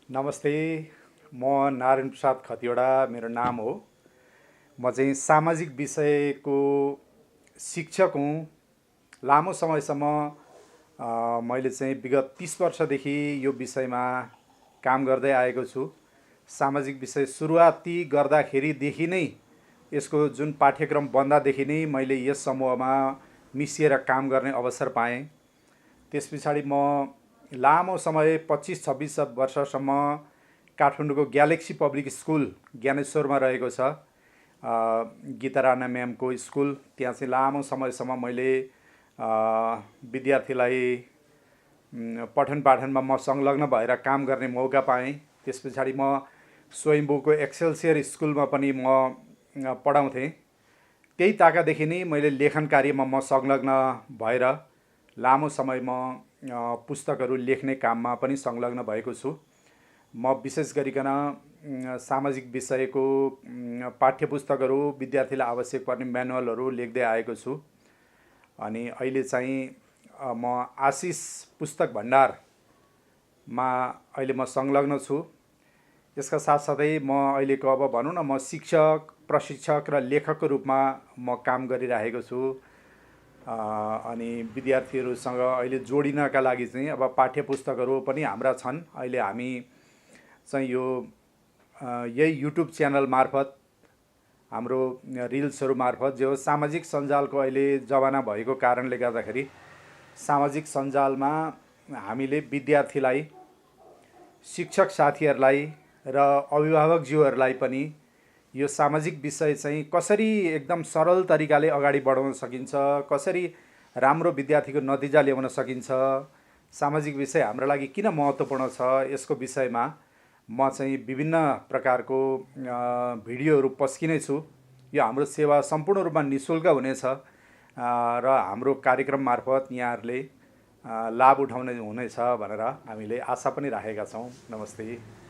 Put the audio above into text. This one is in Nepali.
नमस्ते। म नारायण प्रसाद खतिवडा मेरो नाम हो। म चाहिँ सामाजिक विषयको शिक्षक हुँ। लामो समयसम्म मैले चाहिँ विगत 30 वर्षदेखि यो विषयमा काम गर्दै आएको छु। सामाजिक विषय सुरुवाती गर्दाखेरिदेखि नै यसको जुन पाठ्यक्रम बन्दादेखि नै मैले यस समूहमा मिसिएर काम गर्ने अवसर पाएँ। त्यस पछाडि म लामो समय 25-26 वर्षसम्म काठमाडौँको ग्यालेक्सी पब्लिक स्कुल ज्ञानेश्वरमा रहेको छ, गीता राणा म्यामको स्कुल। त्यहाँ चाहिँ लामो समयसम्म मैले विद्यार्थीलाई पठन पाठनमा म संलग्न भएर काम गर्ने मौका पाएँ। त्यस पछाडि म स्वयम्भूको एक्सेलसियर स्कुलमा पनि म पढाउँथेँ। त्यही ताकादेखि नै मैले लेखन कार्यमा म संलग्न भएर लामो समय म पुस्तकहरू लेख्ने काममा पनि संलग्न भएको छु। म विशेष गरिकन सामाजिक विषयको पाठ्यपुस्तकहरू, विद्यार्थीलाई आवश्यक पर्ने म्यानुअलहरू लेख्दै आएको छु। अनि अहिले चाहिँ म आशिष पुस्तक भण्डारमा अहिले म संलग्न छु। यसका साथसाथै म अहिलेको अब भनौँ न म शिक्षक, प्रशिक्षक र लेखकको रूपमा म काम गरिरहेको छु। अनि विद्यार्थीहरूसँग अहिले जोडिनका लागि चाहिँ अब पाठ्यपुस्तकहरू पनि हाम्रा छन्। अहिले हामी चाहिँ यो यही युट्युब च्यानल मार्फत, हाम्रो रिल्सहरू मार्फत, जो सामाजिक सञ्जालको अहिले जमाना भएको कारणले गर्दाखेरि सामाजिक सञ्जालमा हामीले विद्यार्थीलाई, शिक्षक साथीहरूलाई र अभिभावकज्यूहरूलाई पनि यो सामाजिक विषय चाहिँ कसरी एकदम सरल तरिकाले अगाडि बढाउन सकिन्छ, कसरी राम्रो विद्यार्थीको नतिजा ल्याउन सकिन्छ, सामाजिक विषय हाम्रो लागि किन महत्त्वपूर्ण छ, यसको विषयमा म चाहिँ विभिन्न प्रकारको भिडियोहरू पस्किने छु। यो हाम्रो सेवा सम्पूर्ण रूपमा निःशुल्क हुनेछ र हाम्रो कार्यक्रम मार्फत यहाँहरूले लाभ उठाउने हुनेछ भनेर हामीले आशा पनि राखेका छौँ। नमस्ते।